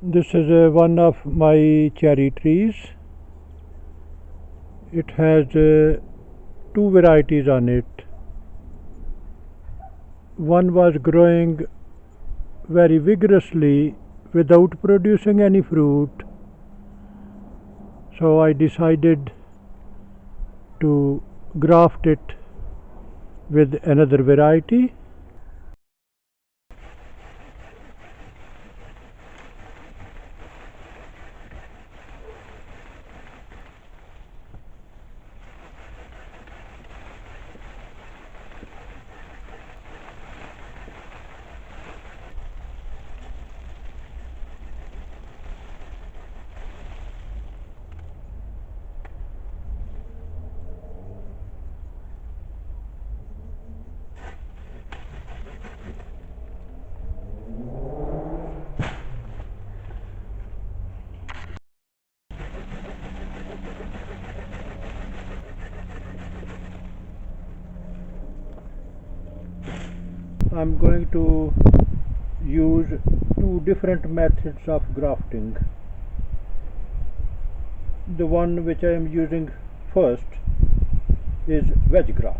This is one of my cherry trees. It has two varieties on it. One was growing very vigorously without producing any fruit, so I decided to graft it with another variety. I'm going to use two different methods of grafting. The one which I am using first is wedge graft.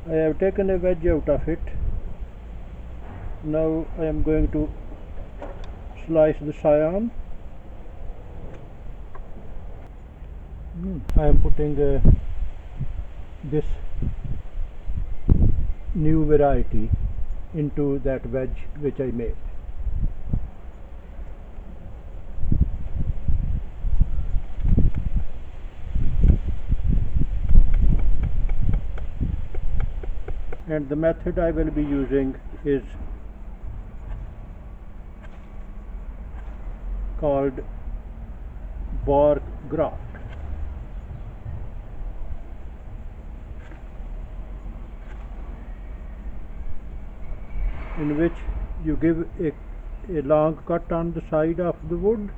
I have taken a wedge out of it. Now I am going to slice the scion. I am putting this new variety into that wedge which I made. And the method I will be using is called Wedge Graft, in which you give a long cut on the side of the wood,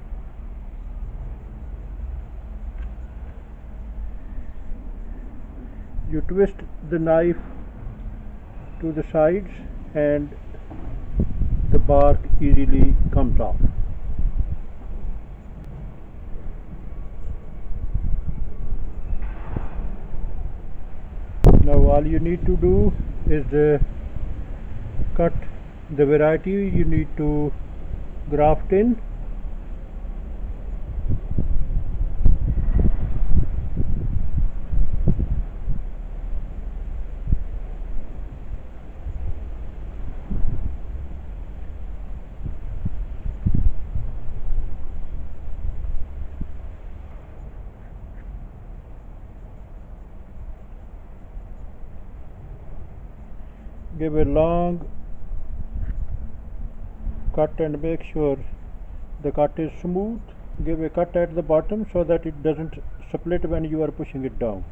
you twist the knife to the sides and the bark easily comes off. Now all you need to do is cut the variety you need to graft in. Give a long cut and make sure the cut is smooth. Give a cut at the bottom so that it doesn't split when you are pushing it down.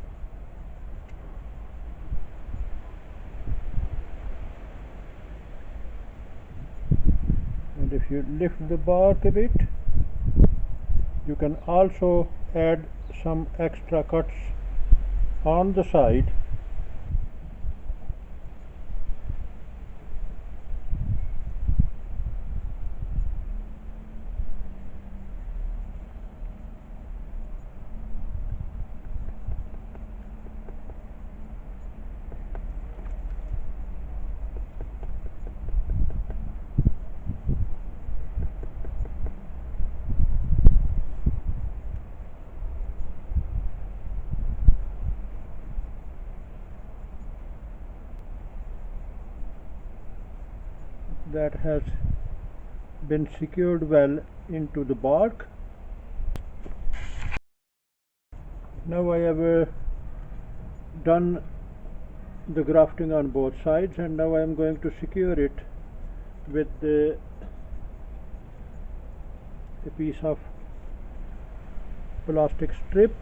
And if you lift the bark a bit, you can also add some extra cuts on the side . That has been secured well into the bark. Now I have done the grafting on both sides, and now I am going to secure it with the a piece of plastic strip.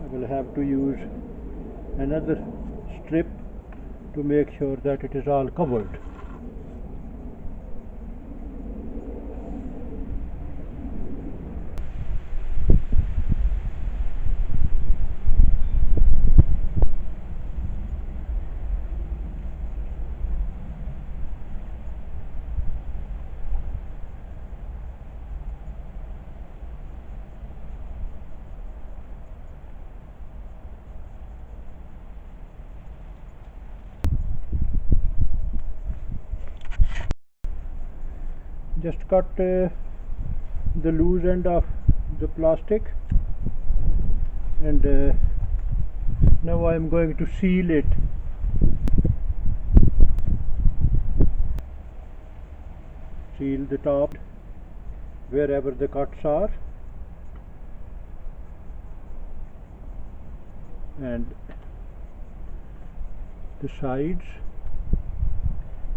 I will have to use another strip to make sure that it is all covered. Just cut the loose end of the plastic, and now I am going to seal it. Seal the top wherever the cuts are, and the sides.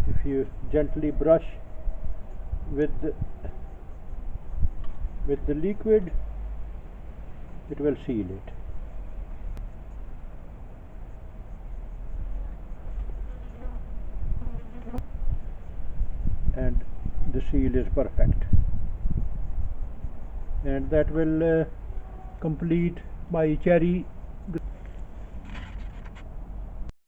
If you gently brush with the liquid, it will seal it. And the seal is perfect, and that will complete my cherry